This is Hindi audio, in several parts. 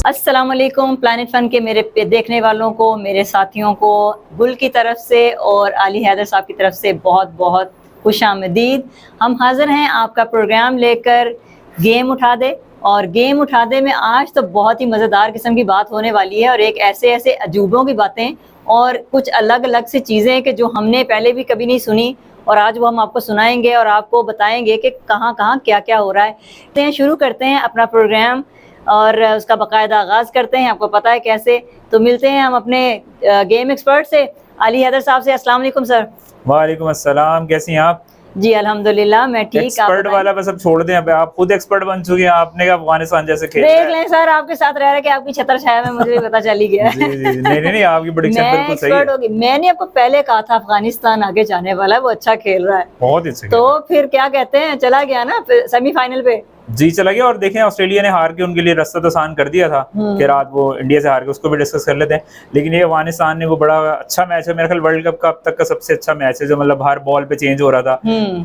अस्सलाम वालेकुम प्लैनेट फन के मेरे देखने वालों को, मेरे साथियों को गुल की तरफ से और अली हैदर साहब की तरफ से बहुत बहुत खुशामदीद। हम हाजिर हैं आपका प्रोग्राम लेकर गेम उठा दे। और गेम उठा दे में आज तो बहुत ही मज़ेदार किस्म की बात होने वाली है और एक ऐसे ऐसे अजूबों की बातें और कुछ अलग अलग सी चीज़ें कि जो हमने पहले भी कभी नहीं सुनी और आज वो हम आपको सुनाएंगे और आपको बताएंगे कि कहाँ कहाँ क्या क्या हो रहा है। तो शुरू करते हैं अपना प्रोग्राम और उसका बाकायदा आगाज़ करते हैं। आपको पता है कैसे, तो मिलते हैं हम अपने गेम एक्सपर्ट से, अली हैदर साहब से। अस्सलाम वालेकुम सर। वालेकुम अस्सलाम, कैसी हैं आप? जी अल्हम्दुलिल्लाह मैं ठीक। एक्सपर्ट वाला बस अब छोड़ दें, अब आप खुद एक्सपर्ट बन चुके हैं। आपने कहा अफगानिस्तान जैसे खेल देख लें सर, आपके साथ रह रहे कि आपकी छतर छाया में मुझे भी पता चल ही गया है। जी, नहीं, आपकी प्रेडिक्शन बिल्कुल सही है। मैंने आपको पहले कहा था अफगानिस्तान आगे जाने वाला है, वो अच्छा खेल रहा है, बहुत अच्छा। तो फिर क्या कहते हैं, चला गया ना सेमीफाइनल पे। जी चला गया। और देखें ऑस्ट्रेलिया ने हार के उनके लिए रास्ता तो आसान कर दिया था कि रात वो इंडिया से हार के, उसको भी डिस्कस कर लेते हैं। लेकिन ये अफगानिस्तान ने वो बड़ा अच्छा मैच है, मेरे ख्याल वर्ल्ड कप का अब तक का सबसे अच्छा मैच है, जो मतलब हर बॉल पे चेंज हो रहा था,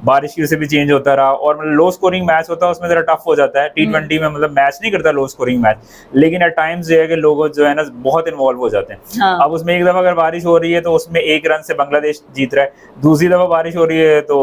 बारिश की वजह से भी चेंज होता रहा और मतलब लो स्कोरिंग मैच होता है, उसमें जरा टफ हो जाता है। T20 में मतलब मैच नहीं करता लो स्कोरिंग मैच, लेकिन एट टाइम्स जो है कि लोग जो है ना बहुत इन्वॉल्व हो जाते हैं। हाँ। अब उसमें एक दफा अगर बारिश हो रही है तो उसमें 1 रन से बांग्लादेश जीत रहा है, दूसरी दफा बारिश हो रही है तो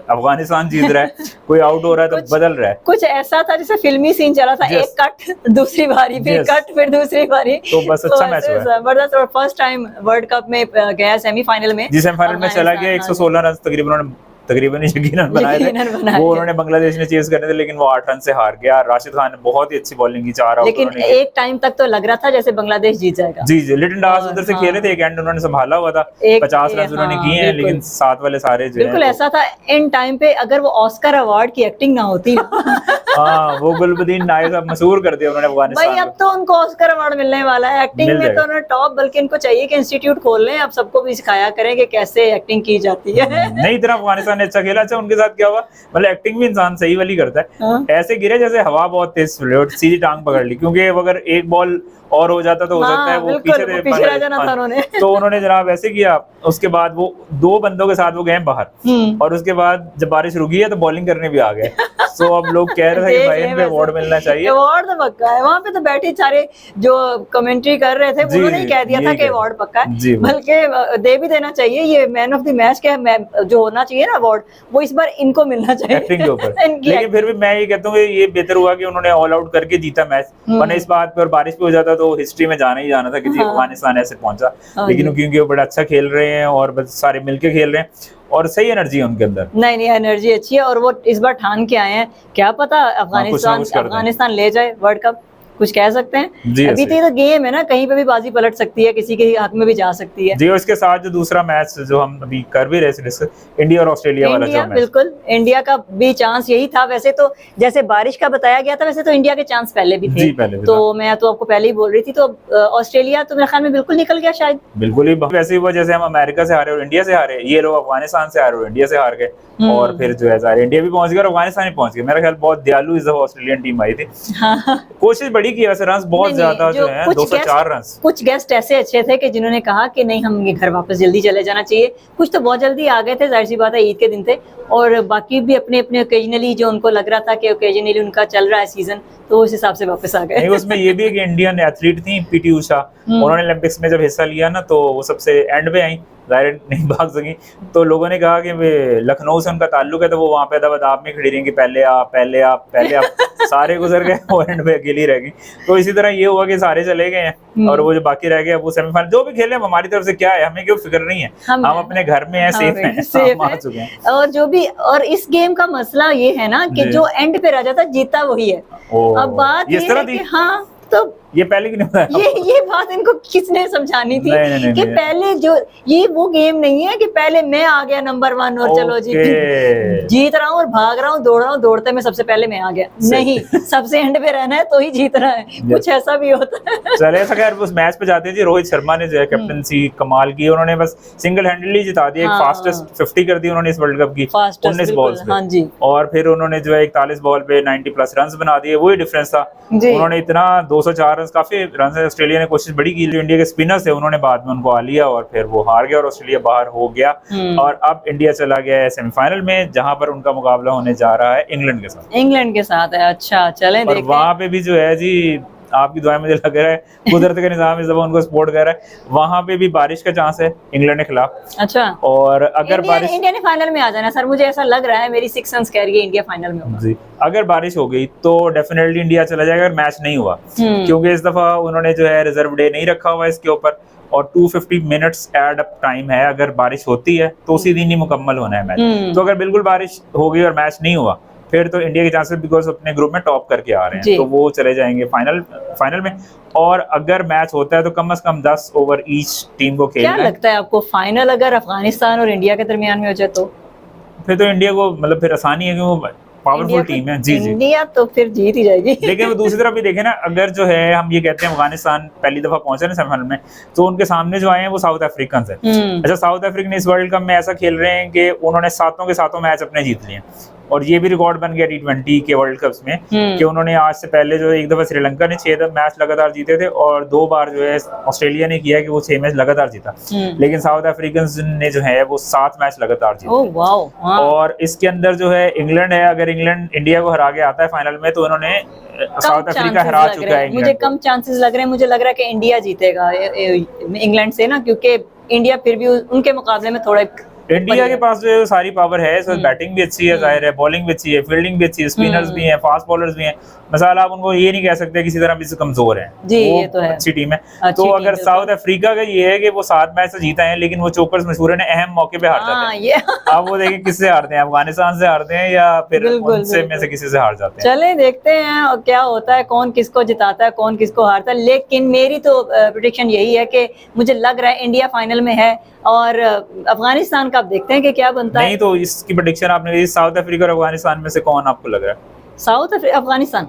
अफगानिस्तान जीत रहा है, कोई आउट हो रहा है तो बदल रहा है। कुछ ऐसा था जैसे फिल्मी सीन चला था, एक कट दूसरी बारी, फिर कट फिर दूसरी बारी, तो बस अच्छा मैच हुआ। जबरदस्त। और फर्स्ट टाइम वर्ल्ड कप में गया सेमीफाइनल में, जी सेमीफाइनल में चला गया। 116 रन तकरीबन यकीनन बनाए थे वो, उन्होंने बांग्लादेश ने चेज करने थे, लेकिन वो 8 रन से हार गया। राशिद खान ने बहुत ही अच्छी बॉलिंग की, 4 आउट। लेकिन एक टाइम तक तो लग रहा था जैसे बांग्लादेश जीत जाएगा। जी लिटन दास उधर से खेले थे, एक एंड उन्होंने संभाला हुआ था, 50 रन उन्होंने किए हैं, लेकिन साथ वाले सारे जो बिल्कुल ऐसा था। एंड टाइम पे अगर वो ऑस्कर अवार्ड की एक्टिंग ना होती हाँ, वो गुलबदीन नायक साहब मशहूर कर दिया उन्होंने अफगानिस्तान भाई। अब तो उनको ऑस्कर अवार्ड मिलने वाला है, एक्टिंग में तो उन्होंने टॉप। बल्कि इनको चाहिए कि इंस्टीट्यूट खोल लें, अब सबको भी सिखाया करें कि कैसे एक्टिंग की जाती है। नहीं, इतना अफगानिस्तान ने अच्छा खेला। अच्छा उनके साथ क्या हुआ, मतलब एक्टिंग भी इंसान सही वाली करता है। ऐसे गिरे जैसे हवा बहुत तेज सीधी टांग पकड़ ली, क्योंकि अगर एक बॉल और हो जाता तो हो सकता है वो पीछे रह जाना था उन्होंने। तो उन्होंने जनाब ऐसे किया। उसके बाद वो 2 बंदों के साथ वो गए बाहर, और उसके बाद जब बारिश रुकी है तो बॉलिंग करने भी आ गए। तो अब लोग कह रहे थे कि भाई इनको अवार्ड मिलना चाहिए। अवार्ड तो पक्का है, वहाँ पे तो बैठे सारे जो कमेंट्री कर रहे थे उन्होंने ही कह दिया था कि अवार्ड पक्का है, बल्कि दे भी देना चाहिए। ये मैन ऑफ द मैच के जो होना चाहिए ना अवार्ड, वो इस बार इनको मिलना चाहिए एक्टिंग के ऊपर। लेकिन फिर भी मैं ये कहता हूँ ये बेहतर हुआ कि उन्होंने ऑल आउट करके जीता मैच, वरना इस बात पर बारिश भी हो जाता तो हिस्ट्री में जाना ही जाना था कि जी अफगानिस्तान ऐसे पहुंचा। लेकिन क्योंकि वो बड़ा अच्छा खेल रहे हैं और बस सारे मिलके खेल रहे हैं और सही एनर्जी है उनके अंदर। नहीं एनर्जी अच्छी है और वो इस बार ठान के आए हैं, क्या पता अफगानिस्तान ले जाए वर्ल्ड कप, कुछ कह सकते हैं। अभी तो गेम है ना, कहीं पे भी बाजी पलट सकती है, किसी के हक में भी जा सकती है। जी और इसके साथ जो दूसरा मैच जो हम अभी कर भी रहे थे, इंडिया और ऑस्ट्रेलिया वाला जो मैच, बिल्कुल इंडिया का भी चांस यही था। वैसे तो जैसे बारिश का बताया गया था, वैसे तो इंडिया के चांस पहले भी थे। तो मैं तो आपको पहले ही बोल रही थी। तो ऑस्ट्रेलिया तो मेरे ख्याल में बिल्कुल निकल गया शायद। बिल्कुल ही वैसे ही हुआ जैसे हम अमेरिका से हारे और इंडिया से हारे, ये लोग अफगानिस्तान से हारे और इंडिया से हार गए। और फिर जो है इंडिया भी पहुंच गया और अफगानिस्तान भी पहुंच गया। मेरा ख्याल बहुत दयालु इस दफा ऑस्ट्रेलियन टीम आई थी। कोशिश बड़ी की, वैसे रन बहुत ज्यादा जो है 204 रन। कुछ गेस्ट ऐसे अच्छे थे कि जिन्होंने कहा कि नहीं, हम ये घर वापस जल्दी चले जाना चाहिए। कुछ तो बहुत जल्दी आ गए थे, जाहिर सी बात है ईद के दिन थे। और बाकी भी अपने अपने ओकेजनली जो उनको लग रहा था कि ओकेजनली उनका चल रहा है सीजन, तो उस हिसाब से वापस आ गए। उसमें ये भी है कि इंडियन एथलीट थी पीटी उषा, उन्होंने ओलंपिक्स में जब हिस्सा लिया ना तो वो सबसे एंड पे आई, जाहिर नहीं भाग सकी। तो लोगों ने कहा कि वे लखनऊ से उनका ताल्लुक है, तो वो वहाँ पे अदाब में खड़ी रहेंगी, पहले आप सारे गुजर गए, वो एंड पे अकेली रह गई। तो इसी तरह ये हुआ कि सारे चले गए हैं और वो जो बाकी रह गए वो सेमीफाइनल जो भी खेले, हमारी तरफ से क्या है, हमें क्यों फिक्र नहीं है, हम अपने घर में हैं, सेफ हैं, आ चुके हैं। और जो भी, और इस गेम का मसला ये है ना कि जो एंड पे रह जाता जीता वही है। अब बात ये है कि हाँ, तो ये पहले की नहीं, ये बात इनको किसने समझानी थी कि पहले जो ये वो गेम नहीं है कि पहले मैं आ गया नंबर 1 और चलो जी जीत रहा हूँ और भाग रहा हूँ, दौड़ रहा हूँ, दौड़ते में सबसे पहले मैं आ गया। नहीं, सबसे एंड पे रहना है तो ही जीतना है, कुछ ऐसा भी होता है। चले ऐसा खैर उस मैच पे जाते थे, रोहित शर्मा ने जो है कैप्टनसी कमाल की, उन्होंने बस सिंगल हैंडली जिता दिया, एक फास्टेस्ट 50 कर दी उन्होंने इस वर्ल्ड कप की 19 बॉल्स पे। और फिर उन्होंने जो है 41 बॉल पे 90+ रन बना दिए, वही डिफरेंस था। उन्होंने इतना 204 रन, काफी रन ऑस्ट्रेलिया ने कोशिश बड़ी की, इंडिया के स्पिनर्स थे उन्होंने बाद में उनको आ लिया और फिर वो हार गया और ऑस्ट्रेलिया बाहर हो गया। और अब इंडिया चला गया है सेमीफाइनल में, जहां पर उनका मुकाबला होने जा रहा है इंग्लैंड के साथ। है अच्छा, चलें देखते हैं। वहां पे भी जो है जी आपकी दुआएं मुझे लग रहा है कुदरत का निजाम इस दफा उनको सपोर्ट कर रहा है। वहां पे भी बारिश का चांस है इंग्लैंड के खिलाफ। अच्छा, और अगर बारिश इंडिया ने फाइनल में आ जाना सर, मुझे ऐसा लग रहा है, मेरी सिक्स सेंस कह रही है इंडिया फाइनल में होगा। जी, अगर बारिश हो गई तो डेफिनेटली इंडिया चला जाएगा अगर मैच नहीं हुआ, क्योंकि इस दफा उन्होंने जो है रिजर्व डे नहीं रखा हुआ है इसके ऊपर, और 250 मिनट्स एड अप टाइम है। अगर बारिश होती है तो उसी दिन ही मुकम्मल होना है मैच। तो अगर बिल्कुल बारिश हो गई और मैच नहीं हुआ फिर तो इंडिया के चांसेस, बिकॉज अपने ग्रुप में टॉप करके आ रहे हैं, तो वो चले जाएंगे फाइनल में। और अगर मैच होता है तो कम से कम 10 ओवर ईच टीम को खेलना है। क्या लगता है आपको, फाइनल अगर अफगानिस्तान और इंडिया के दरमियान में हो जाए तो फिर तो इंडिया को मतलब फिर आसानी है कि वो पावरफुल टीम है। जी जी, इंडिया तो फिर जीत ही जाएगी। लेकिन वो दूसरी तरफ भी देखें ना, अगर जो है हम ये कहते हैं अफगानिस्तान पहली दफा पहुंचे ना सेमीफाइनल में, तो उनके सामने जो आए हैं वो साउथ अफ्रीकन है। अच्छा, साउथ अफ्रीकन इस वर्ल्ड कप में ऐसा खेल रहे हैं कि उन्होंने सातों के सातों मैच अपने जीत लिए, और ये भी रिकॉर्ड बन गया T20 के वर्ल्ड कप्स में कि उन्होंने आज से पहले जो एक दफा श्रीलंका ने 6 मैच लगातार जीते थे, और 2 बार जो है ऑस्ट्रेलिया ने किया कि वो 6 मैच लगातार जीता, लेकिन साउथ अफ्रीकन ने जो है वो 7 मैच लगातार जीते। ओह वाओ, हाँ। और इसके अंदर जो है इंग्लैंड है, अगर इंग्लैंड इंडिया को हरा के आता है फाइनल में तो उन्होंने साउथ अफ्रीका हरा चुका है। मुझे कम चांसेस लग रहे हैं, मुझे लग रहा है कि इंडिया जीतेगा इंग्लैंड से ना, क्योंकि इंडिया फिर भी उनके मुकाबले में थोड़ा, इंडिया के पास जो सारी पावर है, सो बैटिंग भी अच्छी है, जाहिर है बॉलिंग भी अच्छी है, फील्डिंग भी अच्छी है, स्पिनर्स भी हैं, फास्ट बॉलर्स भी हैं। मिसाल आप उनको ये नहीं कह सकते किसी तरह भी से कमजोर है, जी, ये तो है, अच्छी टीम है। तो अगर साउथ अफ्रीका का ये है कि वो 7 मैच से जीता है, लेकिन वो चोकर्स मशहूर है, अहम मौके पे हार जाते हैं। अब वो देखें किससे हारते हैं, अफगानिस्तान से हारते हैं या फिर उनसे में से किसी से हार जाते हैं। चले देखते हैं और क्या होता है, कौन किसको जिताता है, कौन किसको हारता है। लेकिन मेरी तो प्रेडिक्शन यही है कि मुझे लग रहा है इंडिया फाइनल में है, और अफगानिस्तान का आप देखते हैं कि क्या बनता है। नहीं, तो इसकी प्रेडिक्शन आपने दी, साउथ अफ्रीका और अफगानिस्तान में से कौन आपको लग रहा है? साउथ अफगानिस्तान।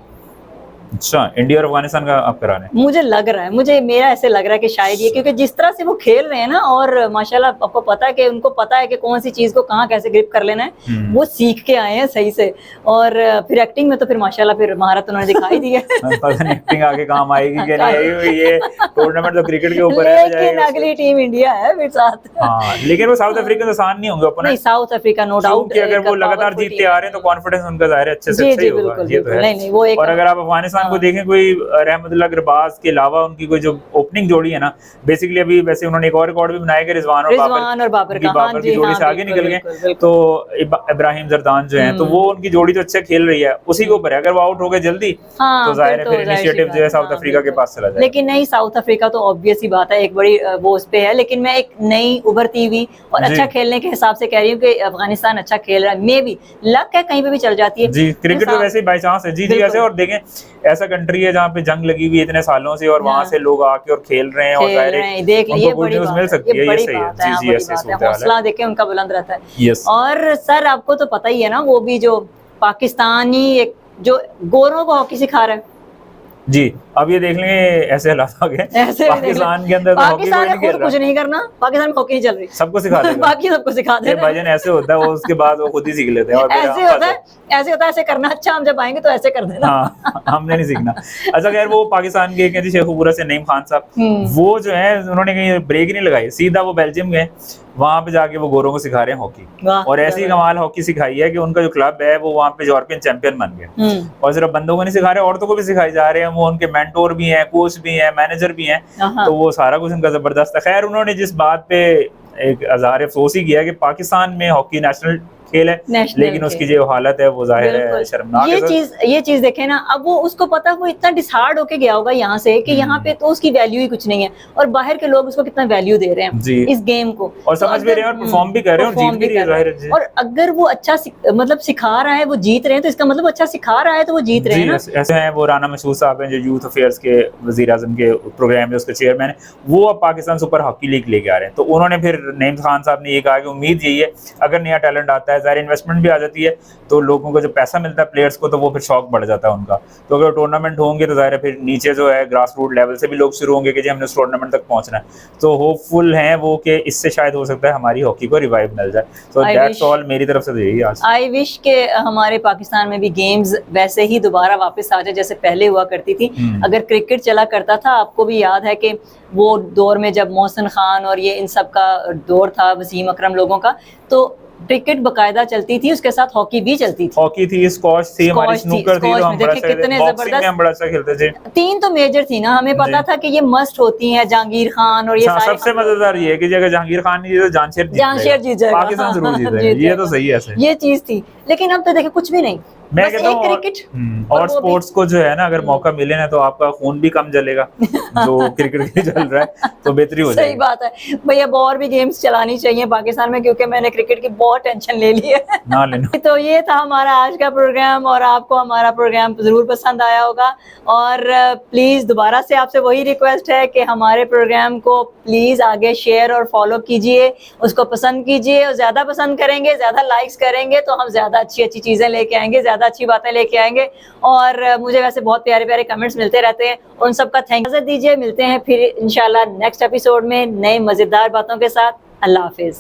अच्छा, इंडिया और अफगानिस्तान का आप करा रहे हैं? मुझे लग रहा है, मेरा ऐसे लग रहा है कि शायद ये, क्योंकि जिस तरह से वो खेल रहे हैं ना, और माशाल्लाह आपको पता है कि उनको पता है कि कौन सी चीज को कहाँ कैसे ग्रिप कर लेना है, वो सीख के आए हैं सही से। और फिर एक्टिंग में तो फिर माशाल्लाह फिर महारत उन्होंने दिखाई दी है। पता नहीं एक्टिंग आगे काम आएगी कि नहीं आएगी, ये टूर्नामेंट तो क्रिकेट के ऊपर है, लेकिन अगली टीम इंडिया है फिर साथ। हाँ, लेकिन वो साउथ अफ्रीका तो आसान नहीं होंगे ओपोनेंट। नहीं, साउथ अफ्रीका नो डाउट, अगर वो लगातार जीतते आ रहे हैं तो कॉन्फिडेंस उनका जाहिर है अच्छे से अच्छा ही होगा, ये तो है। और अगर आप अफगानिस्तान को देखें, कोई रहमतुल्लाह गुरबाज के अलावा उनकी कोई जो ओपनिंग जोड़ी है ना, बेसिकली अभी वैसे उन्होंने एक और रिकॉर्ड भी बनाया कि रिजवान और बाबर की जोड़ी से आगे निकल गए, तो इब्राहिम जरदान जो है, तो वो उनकी जोड़ी तो अच्छा खेल रही है, उसी के ऊपर है। अगर वो आउट हो गए जल्दी तो जाहिर है फिर इनिशिएटिव जो है साउथ अफ्रीका के पास चला जाएगा। लेकिन नहीं, साउथ अफ्रीका तो ऑब्वियस ही बात है, एक बड़ी वो उस पे है। लेकिन मैं एक नई उभरती हुई और अच्छा खेलने के हिसाब से कह रही हूँ कि अफगानिस्तान अच्छा खेल रहा है, मे बी लक है, कहीं पे भी चल जाती है जी। क्रिकेट तो वैसे ही बाय चांस है। जी जी, ऐसे। और देखें, ऐसा कंट्री है जहाँ पे जंग लगी हुई है इतने सालों से, और वहां से लोग आके और खेल रहे हैं, और जाहिर है देख लीजिए, बड़ी बात मिल सकती है, ये सही है। जी जी, ऐसे हौसला देखें उनका बुलंद रहता है। यस। और सर आपको तो पता ही है ना, वो भी जो पाकिस्तानी एक जो गोरों को हॉकी सिखा रहा है। जी, अब ये देख लेंगे ऐसे हालात आ गए पाकिस्तान के अंदर, पाकिस्तान ने खुद कुछ नहीं करना, पाकिस्तान में हॉकी नहीं चल रही, सबको सिखा देगा, बाकी सबको सिखा देगा। भाईजान ऐसे होता है, वो उसके बाद वो खुद ही सीख लेते हैं। और ऐसे होता है ऐसे करना। अच्छा, हम जब आएंगे तो ऐसे कर देना। हाँ, हमने नहीं सीखना। अच्छा, खैर वो पाकिस्तान के कहते शेखुपुरा से नईम खान साहब, वो जो है उन्होंने कहीं ब्रेक ही नहीं लगाई, सीधा वो बेल्जियम गए, वहां पे जाके वो गोरों को सिखा रहे हैं हॉकी। और ऐसी कमाल हॉकी सिखाई है कि उनका जो क्लब है वो वहां पे यूरोपियन चैंपियन बन गए। और सिर्फ बंदों को नहीं सिखा रहे, औरतों को भी सिखाई जा रहे हैं। वो उनके मेंटोर भी हैं, कोच भी हैं, मैनेजर भी हैं, तो वो सारा कुछ उनका जबरदस्त है। खैर, उन्होंने जिस बात पे एक अज़हार अफसोस ही किया कि पाकिस्तान में हॉकी नेशनल खेल है, लेकिन उसकी जो हालत है वो जाहिर है शर्मनाक है। ये चीज देखे ना, अब वो उसको पता, वो इतना डिसहार्ड होके गया होगा यहाँ से कि यहाँ पे तो उसकी वैल्यू ही कुछ नहीं है, और बाहर के लोग उसको कितना वैल्यू दे रहे हैं इस गेम को, और समझ भी रहे हैं और परफॉर्म भी कर रहे हैं, और जीत भी रहे हैं। और अगर वो अच्छा मतलब सिखा रहा है, वो जीत रहे हैं, तो इसका मतलब अच्छा सिखा रहा है तो वो जीत रहे हैं ना। ऐसे हैं वो राना मशहूद साहब हैं जो यूथ अफेयर्स के वजीर आजम के प्रोग्राम में उसके चेयरमैन है, वो अब पाकिस्तान सुपर हॉकी लीग लेके आ रहे हैं। तो उन्होंने फिर नईम खान साहब ने ये कहा कि उम्मीद यही है, अगर नया टैलेंट आता है, ज़ाहिर इन्वेस्टमेंट भी आ जाती है, तो लोगों को जो पैसा मिलता है प्लेयर्स को, तो वो फिर शौक बढ़ जाता है उनका। तो अगर टूर्नामेंट होंगे तो जाहिर है फिर नीचे जो है ग्रास रूट लेवल से भी लोग शुरू होंगे कि जी हमने उस टूर्नामेंट तक पहुंचना है। तो होपफुल हैं वो कि इससे शायद हो सकता है हमारी हॉकी को रिवाइव मिल जाए। तो दैट्स ऑल मेरी तरफ से यही आज। आई विश के हमारे पाकिस्तान में भी गेम्स वैसे ही दोबारा वापस आ जाए जैसे पहले हुआ करती थी। अगर क्रिकेट चला करता था, आपको भी याद है कि वो दौर में जब मोहसिन खान और ये इन सब का दौर था, वसीम अकरम लोगों का, तो क्रिकेट बकायदा चलती थी, उसके साथ हॉकी भी चलती थी। हॉकी थी, स्क्वॉश थी, हमारी स्क्वॉश थी, स्नूकर थी, तो स्क्वॉश हम में बड़ा देखिए अच्छा खेलते कितने थे। बॉक्सिंग में जबरदस्त हम बड़ा अच्छा खेलते थे। 3 तो मेजर थी ना, हमें पता जी। था कि ये मस्ट होती हैं, जहांगीर खान और ये हाँ, सारे। सबसे मजेदार ये है कि अगर जहांगीर खान नहीं जीते तो जामशेद जीत जामशेद जीत जाएगा, जाएगा, पाकिस्तान जरूर हाँ, जीतेगा, जीत ये तो जाएगा। सही है सही। ये चीज थी, लेकिन अब तो देखिए कुछ भी नहीं, मैं बस कहता एक हूँ क्रिकेट। और वो भी स्पोर्ट्स को जो है ना, अगर मौका मिले ना तो आपका खून भी कम जलेगा जो क्रिकेट के चल रहा है, तो बेहतरी हो सही जाएगी। बात है भाई, अब और भी गेम्स चलानी चाहिए पाकिस्तान में, क्योंकि मैंने क्रिकेट की बहुत टेंशन ले ली है। ना लेना। तो ये था हमारा आज का प्रोग्राम, और आपको हमारा प्रोग्राम जरूर पसंद आया होगा। और प्लीज दोबारा से आपसे वही रिक्वेस्ट है कि हमारे प्रोग्राम को प्लीज आगे शेयर और फॉलो कीजिए, उसको पसंद कीजिए, और ज्यादा पसंद करेंगे, ज्यादा लाइक्स करेंगे तो हम ज्यादा अच्छी अच्छी चीजें लेके आएंगे, ज्यादा अच्छी बातें लेके आएंगे। और मुझे वैसे बहुत प्यारे प्यारे कमेंट्स मिलते रहते हैं, उन सबका थैंक दीजिए। मिलते हैं फिर इंशाल्लाह नेक्स्ट एपिसोड में नए मजेदार बातों के साथ। अल्लाह हाफिज।